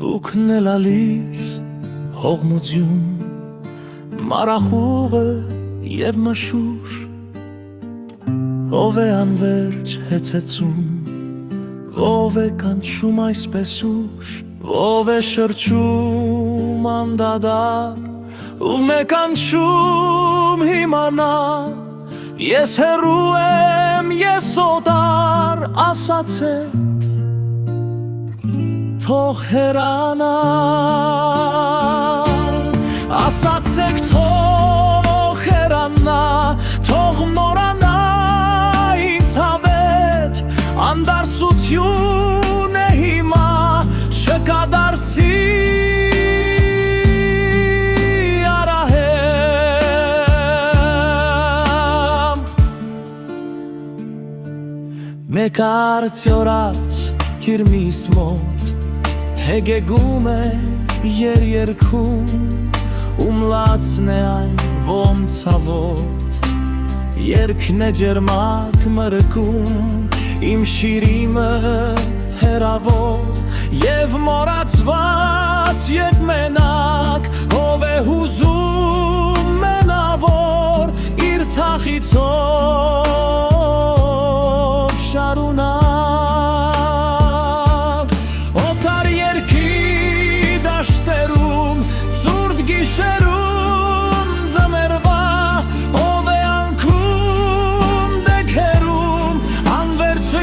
Լուքն էլ ալիս հողմություն, մարախուղը և մշուր, ով է անվերջ հեծեցում, ով է կանչում այսպես ուշ, ով է շրջում անդադար, ով է կանչում հիմանա, ես հեռու եմ, ես օտար, ասացեք, թող հեռանա, ասացեք թող հեռանա, թող մորանա ինձ հավետ, անդարձություն է հիմա, չկա դարձի արահեմ, մեկ արդյորած կիրմիս մոտ, հեգեգում է երերքում, ումլացն է այն ոնցավոտ, երկն է ջերմակ մրկում, իմ շիրիմը հեռավոր, և մորացված ետ մենակ, ով է հուզում մենավոր, իր թախիցով շարունակ, գիշերում զմերվա, ով է անքում դեքերում, անվերջը